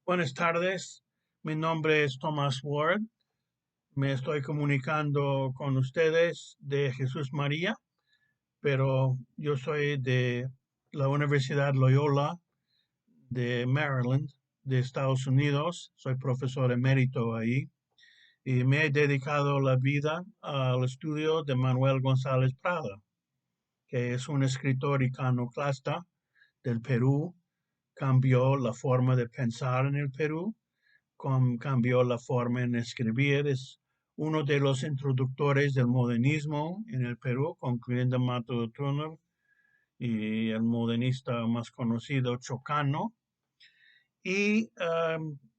Buenas tardes, mi nombre es Thomas Ward. Me estoy comunicando con ustedes de Jesús María, pero yo soy de la Universidad Loyola de Maryland, de Estados Unidos. Soy profesor emérito ahí y me he dedicado la vida al estudio de Manuel González Prada, que es un escritor iconoclasta del Perú. Cambió la forma de pensar en el Perú, cambió la forma en escribir. Es uno de los introductores del modernismo en el Perú, concluyendo Mato Turner y el modernista más conocido, Chocano. Y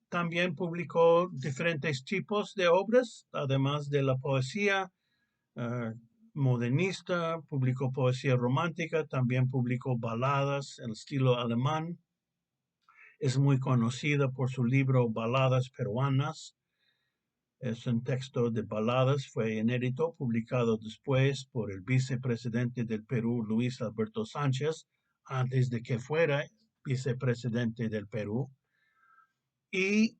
también publicó diferentes tipos de obras, además de la poesía uh, modernista, publicó poesía romántica, también publicó baladas en estilo alemán. Es muy conocida por su libro Baladas Peruanas. Es un texto de baladas, fue inédito, publicado después por el vicepresidente del Perú, Luis Alberto Sánchez, antes de que fuera vicepresidente del Perú. Y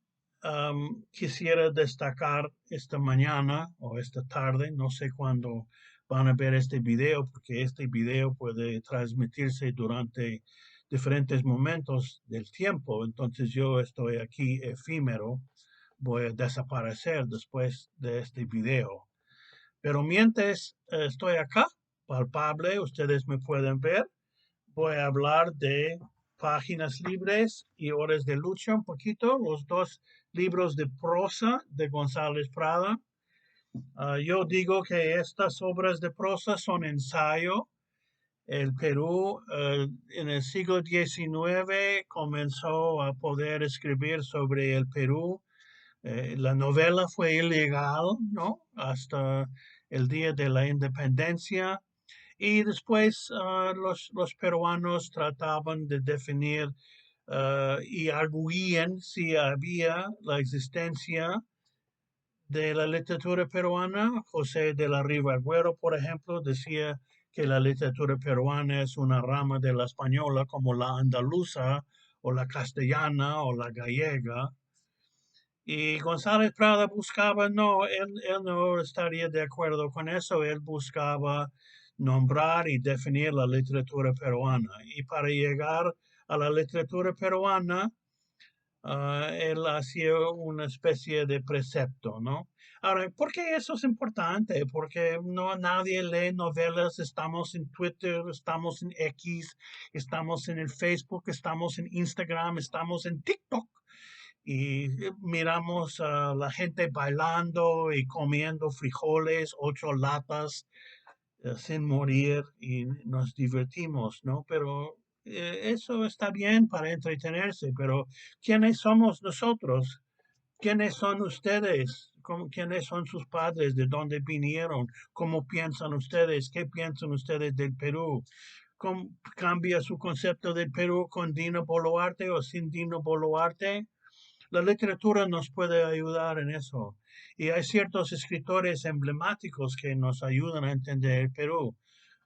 quisiera destacar esta mañana o esta tarde, no sé cuándo van a ver este video, porque este video puede transmitirse durante diferentes momentos del tiempo. Entonces yo estoy aquí efímero, voy a desaparecer después de este video. Pero mientras estoy acá, palpable, ustedes me pueden ver, voy a hablar de Páginas Libres y Horas de Lucha un poquito, los dos libros de prosa de González Prada. Yo digo que estas obras de prosa son ensayo. El Perú en el siglo XIX comenzó a poder escribir sobre el Perú. La novela fue ilegal, ¿no? Hasta el día de la independencia. Y después los peruanos trataban de definir y arguían si había la existencia de la literatura peruana. José de la Riva Agüero, por ejemplo, decía que la literatura peruana es una rama de la española como la andaluza o la castellana o la gallega. Y González Prada buscaba, no, él no estaría de acuerdo con eso, él buscaba nombrar y definir la literatura peruana. Y para llegar a la literatura peruana, él hacía una especie de precepto, ¿no? Ahora, ¿por qué eso es importante? Porque no nadie lee novelas, estamos en Twitter, estamos en X, estamos en el Facebook, estamos en Instagram, estamos en TikTok y miramos a la gente bailando y comiendo frijoles, 8 latas, sin morir y nos divertimos, ¿no? Pero eso está bien para entretenerse, pero ¿quiénes somos nosotros? ¿Quiénes son ustedes? ¿Quiénes son sus padres? ¿De dónde vinieron? ¿Cómo piensan ustedes? ¿Qué piensan ustedes del Perú? ¿Cómo cambia su concepto del Perú con Dino Boluarte o sin Dino Boluarte? La literatura nos puede ayudar en eso. Y hay ciertos escritores emblemáticos que nos ayudan a entender el Perú.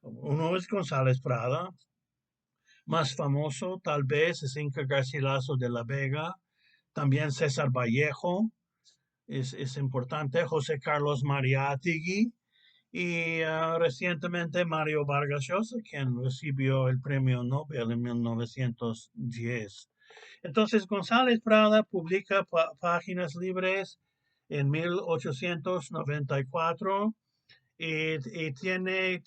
Uno es González Prada, más famoso tal vez es Inca Garcilaso de la Vega, también César Vallejo, es importante, José Carlos Mariátegui y recientemente Mario Vargas Llosa, quien recibió el premio Nobel en 1910. Entonces, González Prada publica Páginas Libres en 1894 y tiene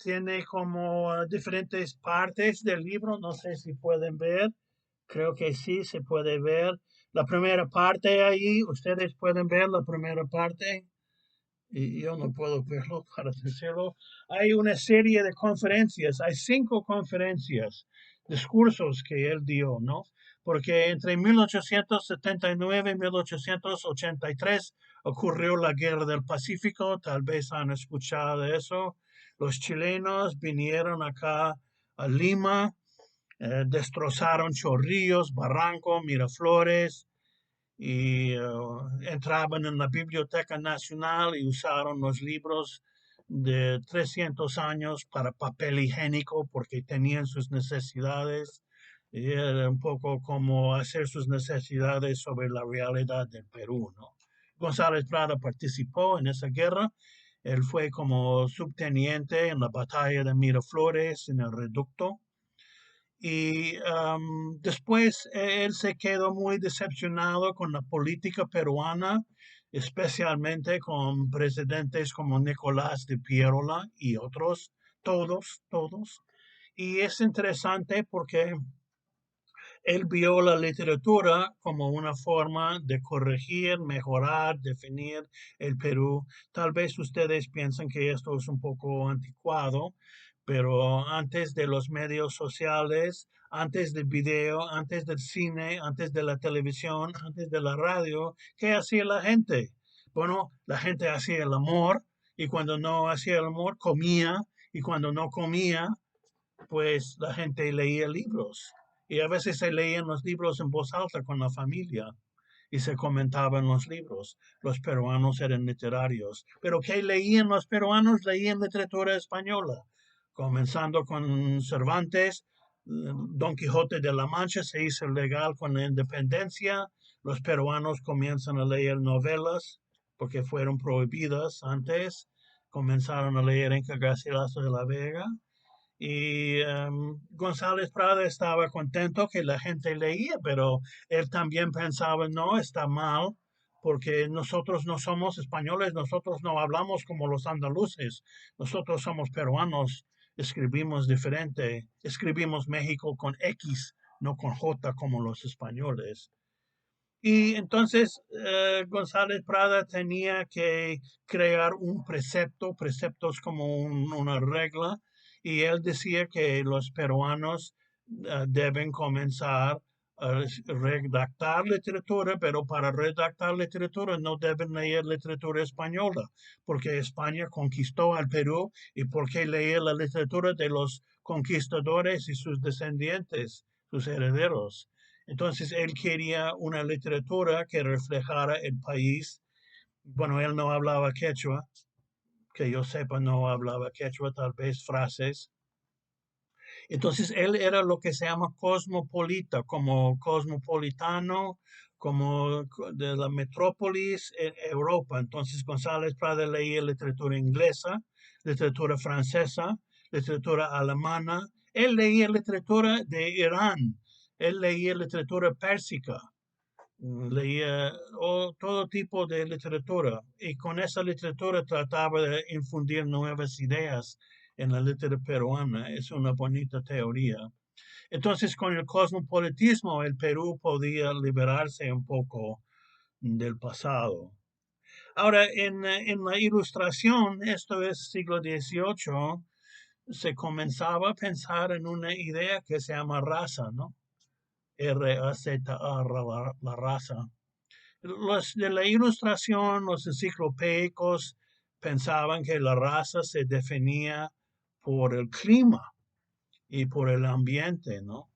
como diferentes partes del libro, no sé si pueden ver, creo que sí se puede ver. La primera parte ahí, ustedes pueden ver la primera parte y yo no puedo verlo para decirlo. Hay una serie de conferencias, hay 5 conferencias, discursos que él dio, ¿no? Porque entre 1879 y 1883 ocurrió la Guerra del Pacífico, tal vez han escuchado de eso. Los chilenos vinieron acá a Lima, destrozaron Chorrillos, Barranco, Miraflores, y entraban en la Biblioteca Nacional y usaron los libros de 300 años para papel higiénico porque tenían sus necesidades. Y era un poco como hacer sus necesidades sobre la realidad del Perú, ¿no? González Prada participó en esa guerra. Él fue como subteniente en la batalla de Miraflores, en el reducto. Y después él se quedó muy decepcionado con la política peruana, especialmente con presidentes como Nicolás de Pierola y otros, todos. Y es interesante porque él vio la literatura como una forma de corregir, mejorar, definir el Perú. Tal vez ustedes piensan que esto es un poco anticuado, pero antes de los medios sociales, antes del video, antes del cine, antes de la televisión, antes de la radio, ¿qué hacía la gente? Bueno, la gente hacía el amor y cuando no hacía el amor comía y cuando no comía pues la gente leía libros y a veces se leían los libros en voz alta con la familia y se comentaban los libros. Los peruanos eran literarios. ¿Pero qué leían los peruanos? Leían literatura española, comenzando con Cervantes. Don Quijote de la Mancha se hizo legal con la independencia. Los peruanos comienzan a leer novelas porque fueron prohibidas antes. Comenzaron a leer Enca Garcilaso de la Vega y González Prada estaba contento que la gente leía, pero él también pensaba, no, está mal, porque nosotros no somos españoles, nosotros no hablamos como los andaluces, nosotros somos peruanos, escribimos diferente, escribimos México con X, no con J como los españoles. Y entonces González Prada tenía que crear un precepto, preceptos como una regla, y él decía que los peruanos deben comenzar a redactar literatura, pero para redactar literatura no deben leer literatura española, porque España conquistó al Perú y porque leer la literatura de los conquistadores y sus descendientes, sus herederos. Entonces él quería una literatura que reflejara el país. Bueno, él no hablaba quechua, que yo sepa, no hablaba quechua, tal vez frases. Entonces él era lo que se llama cosmopolita, como cosmopolitano, como de la metrópolis en Europa. Entonces González Prada leía literatura inglesa, literatura francesa, literatura alemana. Él leía literatura de Irán, él leía literatura pérsica, leía todo tipo de literatura y con esa literatura trataba de infundir nuevas ideas en la literatura peruana. Es una bonita teoría. Entonces, con el cosmopolitismo, el Perú podía liberarse un poco del pasado. Ahora, en la ilustración, esto es siglo XVIII, se comenzaba a pensar en una idea que se llama raza, ¿no? R-A-Z-A, la raza. Los de la ilustración, los enciclopédicos, pensaban que la raza se definía por el clima y por el ambiente, ¿no?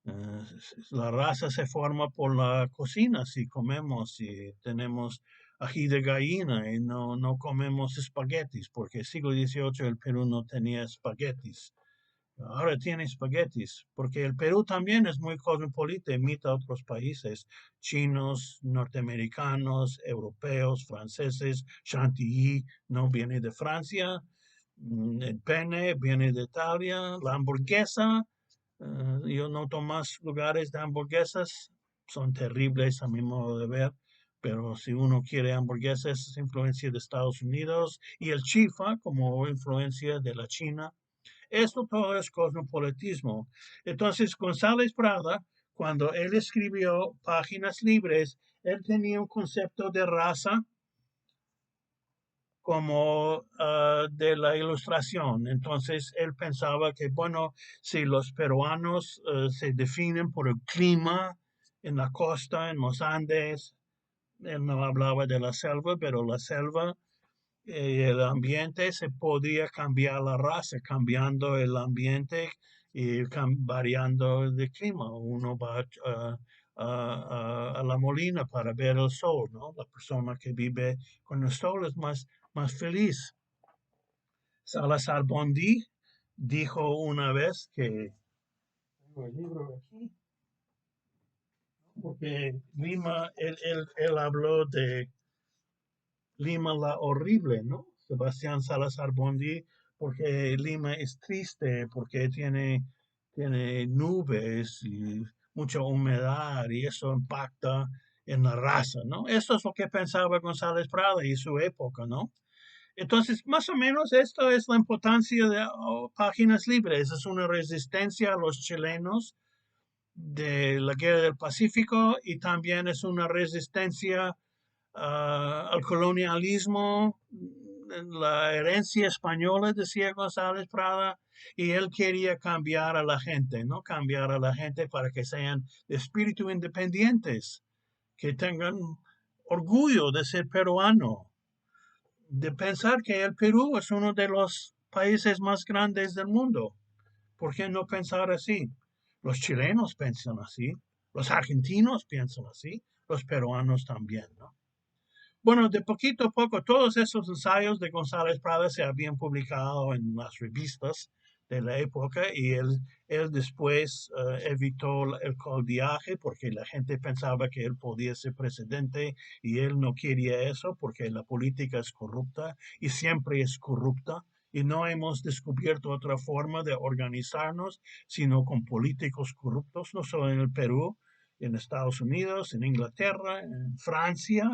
Eh, la raza se forma por la cocina, si comemos, si tenemos ají de gallina y no comemos espaguetis, porque el siglo XVIII el Perú no tenía espaguetis. Ahora tiene espaguetis, porque el Perú también es muy cosmopolita, imita a otros países, chinos, norteamericanos, europeos, franceses, chantilly no viene de Francia, el pene viene de Italia, la hamburguesa, yo noto más lugares de hamburguesas, son terribles a mi modo de ver, pero si uno quiere hamburguesas es influencia de Estados Unidos y el chifa como influencia de la China. Esto todo es cosmopolitismo. Entonces, González Prada, cuando él escribió Páginas Libres, él tenía un concepto de raza como de la ilustración. Entonces, él pensaba que, bueno, si los peruanos se definen por el clima en la costa, en los Andes, él no hablaba de la selva, pero la selva el ambiente se podía cambiar la raza, cambiando el ambiente y variando de clima. Uno va a la molina para ver el sol, ¿no? La persona que vive con el sol es más feliz. Salazar Bondi dijo una vez que Tengo el libro aquí, porque Lima, él habló de Lima la horrible, ¿no? Sebastián Salazar Bondi, porque Lima es triste, porque tiene nubes y mucha humedad y eso impacta en la raza, ¿no? Eso es lo que pensaba González Prada y su época, ¿no? Entonces, más o menos esto es la importancia de Páginas Libres. Es una resistencia a los chilenos de la Guerra del Pacífico y también es una resistencia al colonialismo, la herencia española, decía González Prada, y él quería cambiar a la gente, ¿no? Cambiar a la gente para que sean de espíritu independientes, que tengan orgullo de ser peruano, de pensar que el Perú es uno de los países más grandes del mundo. ¿Por qué no pensar así? Los chilenos piensan así, los argentinos piensan así, los peruanos también, ¿no? Bueno, de poquito a poco, todos esos ensayos de González Prada se habían publicado en las revistas de la época y él después evitó el coldiaje porque la gente pensaba que él podía ser presidente y él no quería eso porque la política es corrupta y siempre es corrupta y no hemos descubierto otra forma de organizarnos sino con políticos corruptos, no solo en el Perú, en Estados Unidos, en Inglaterra, en Francia,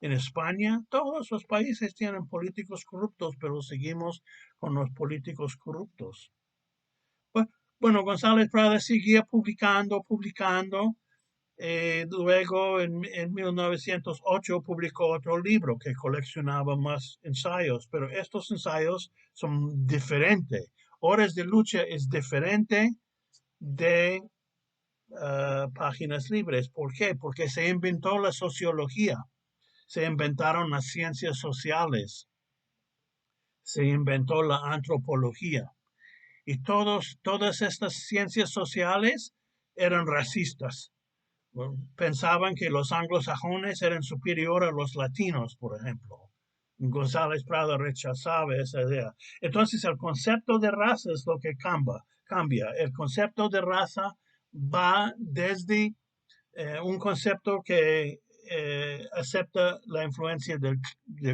en España. Todos los países tienen políticos corruptos, pero seguimos con los políticos corruptos. Bueno, González Prada seguía publicando. Luego, en 1908, publicó otro libro que coleccionaba más ensayos, pero estos ensayos son diferentes. Horas de lucha es diferente de Páginas Libres. ¿Por qué? Porque se inventó la sociología, se inventaron las ciencias sociales, se inventó la antropología y todas estas ciencias sociales eran racistas. Bueno, pensaban que los anglosajones eran superiores a los latinos, por ejemplo. González Prada rechazaba esa idea. Entonces el concepto de raza es lo que cambia. El concepto de raza va desde un concepto que acepta la influencia del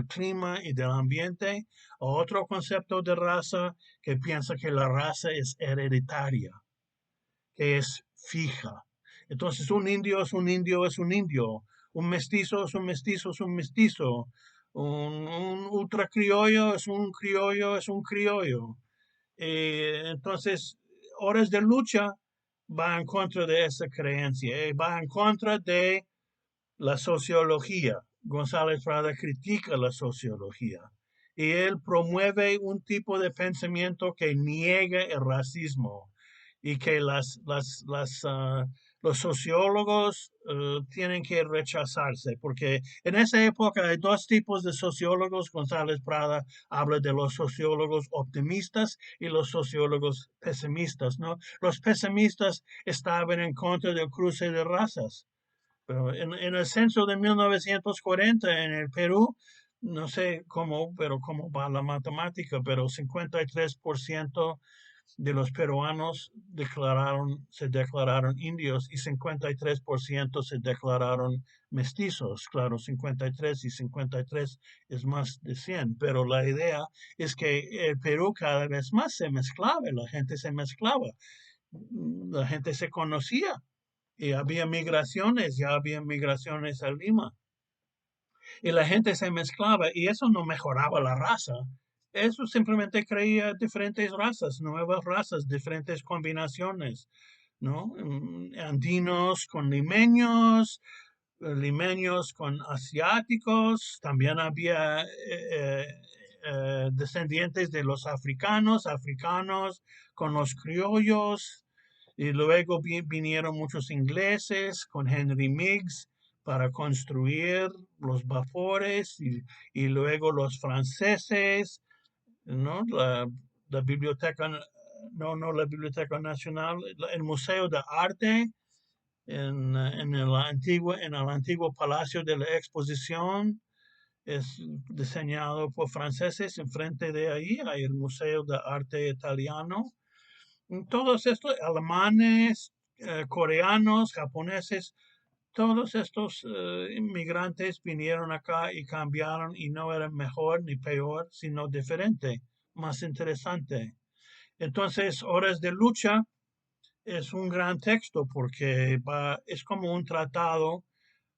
clima y del ambiente, o otro concepto de raza que piensa que la raza es hereditaria, que es fija. Entonces un indio es un indio es un indio, un mestizo es un mestizo es un mestizo, un ultra criollo es un criollo es un criollo. Entonces, Horas de Lucha va en contra de esa creencia, va en contra de la sociología. González Prada critica la sociología y él promueve un tipo de pensamiento que niega el racismo y que los sociólogos tienen que rechazarse, porque en esa época hay dos tipos de sociólogos. González Prada habla de los sociólogos optimistas y los sociólogos pesimistas, ¿no? Los pesimistas estaban en contra del cruce de razas. Pero en el censo de 1940 en el Perú, no sé cómo, pero cómo va la matemática, pero 53% de los peruanos se declararon indios y 53% se declararon mestizos. Claro, 53 y 53 es más de 100, pero la idea es que el Perú cada vez más se mezclaba, la gente se mezclaba, la gente se conocía y había migraciones, ya había migraciones a Lima. Y la gente se mezclaba y eso no mejoraba la raza. Eso simplemente creía diferentes razas, nuevas razas, diferentes combinaciones, ¿no? Andinos con limeños, limeños con asiáticos, también había descendientes de los africanos, africanos con los criollos, y luego vinieron muchos ingleses con Henry Meigs para construir los vapores y luego los franceses, ¿no? La biblioteca, no la Biblioteca Nacional, el Museo de Arte en el antiguo Palacio de la Exposición es diseñado por franceses. Enfrente de ahí hay el Museo de Arte Italiano Todos estos alemanes, coreanos, japoneses, todos estos inmigrantes vinieron acá y cambiaron y no eran mejor ni peor, sino diferente, más interesante. Entonces, Horas de Lucha es un gran texto porque es como un tratado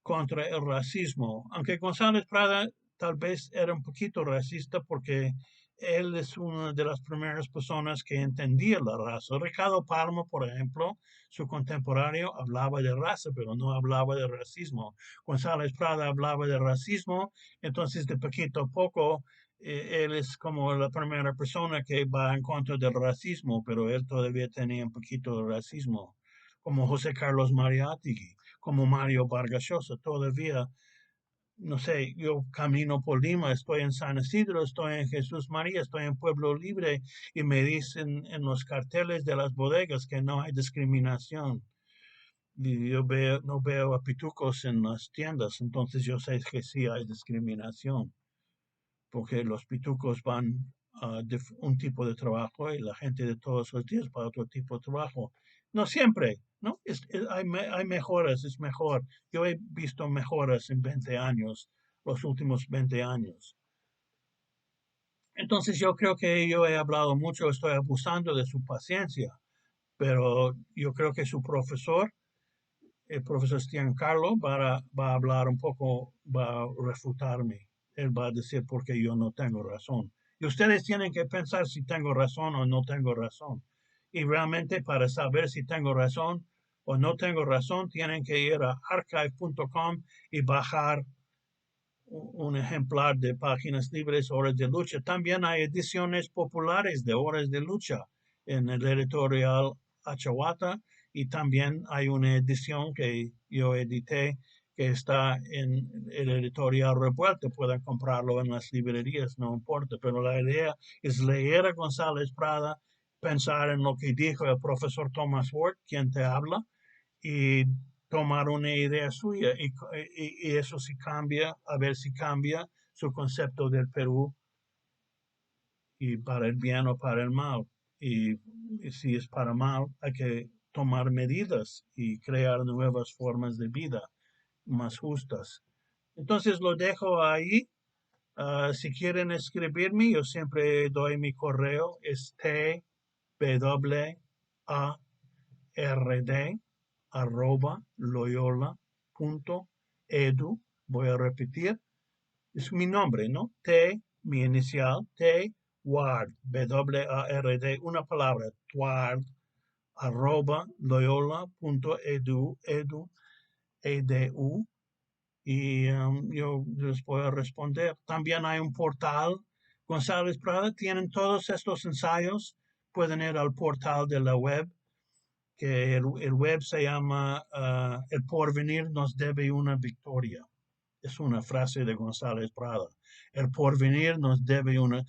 contra el racismo, aunque González Prada tal vez era un poquito racista porque él es una de las primeras personas que entendía la raza. Ricardo Palma, por ejemplo, su contemporáneo, hablaba de raza, pero no hablaba de racismo. González Prada hablaba de racismo, entonces de poquito a poco él es como la primera persona que va en contra del racismo, pero él todavía tenía un poquito de racismo, como José Carlos Mariátegui, como Mario Vargas Llosa, todavía, no sé, yo camino por Lima, estoy en San Isidro, estoy en Jesús María, estoy en Pueblo Libre y me dicen en los carteles de las bodegas que no hay discriminación. Y yo no veo a pitucos en las tiendas, entonces yo sé que sí hay discriminación, porque los pitucos van a un tipo de trabajo y la gente de todos los días para otro tipo de trabajo. No siempre, ¿no? Hay mejoras, es mejor. Yo he visto mejoras en 20 años, los últimos 20 años. Entonces yo creo que yo he hablado mucho, estoy abusando de su paciencia, pero yo creo que su profesor, el profesor Giancarlo, va a hablar un poco, va a refutarme. Él va a decir por qué yo no tengo razón. Y ustedes tienen que pensar si tengo razón o no tengo razón. Y realmente para saber si tengo razón o no tengo razón, tienen que ir a archive.com y bajar un ejemplar de Páginas Libres, Horas de Lucha. También hay ediciones populares de Horas de Lucha en el editorial Achahuata y también hay una edición que yo edité que está en el editorial Revuelta. Pueden comprarlo en las librerías, no importa, pero la idea es leer a González Prada, pensar en lo que dijo el profesor Thomas Ward, quien te habla, y tomar una idea suya y eso sí cambia, a ver si cambia su concepto del Perú y para el bien o para el mal. Y, y si es para mal, hay que tomar medidas y crear nuevas formas de vida más justas. Entonces lo dejo ahí. Si quieren escribirme, yo siempre doy mi correo, es tward@loyola.edu. Voy a repetir, es mi nombre, ¿no? Mi inicial, Ward, WARD, una palabra, Tward, @loyola.edu, edu, y yo les voy a responder. También hay un portal, González Prada, tienen todos estos ensayos, pueden ir al portal de la web, que el web se llama El porvenir nos debe una victoria. Es una frase de González Prada. El porvenir nos debe una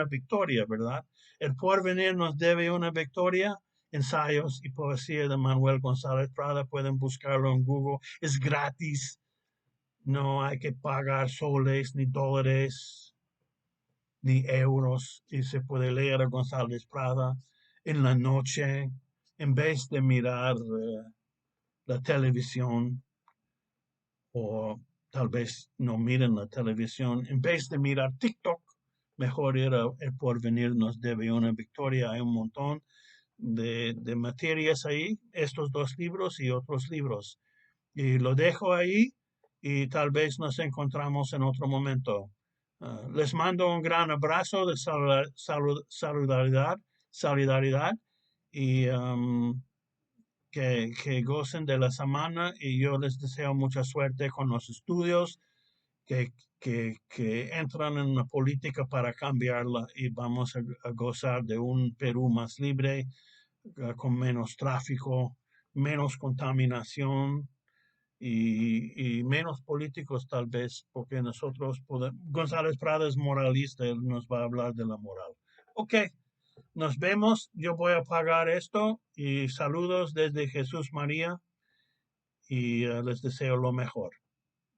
victoria, ¿verdad? El porvenir nos debe una victoria. Ensayos y poesía de Manuel González Prada, pueden buscarlo en Google, es gratis, no hay que pagar soles, ni dólares, ni euros, y se puede leer a González Prada en la noche, en vez de mirar la televisión, o tal vez no miren la televisión, en vez de mirar TikTok, mejor ir a El Porvenir nos debe una victoria. Hay un montón de materias ahí, estos dos libros y otros libros. Y lo dejo ahí y tal vez nos encontramos en otro momento. Les mando un gran abrazo de solidaridad y que gocen de la semana y yo les deseo mucha suerte con los estudios, que, que entran en la política para cambiarla y vamos a gozar de un Perú más libre, con menos tráfico, menos contaminación y menos políticos tal vez, porque nosotros podemos, González Prada es moralista, él nos va a hablar de la moral. Ok, nos vemos, yo voy a apagar esto y saludos desde Jesús María y les deseo lo mejor.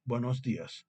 Buenos días.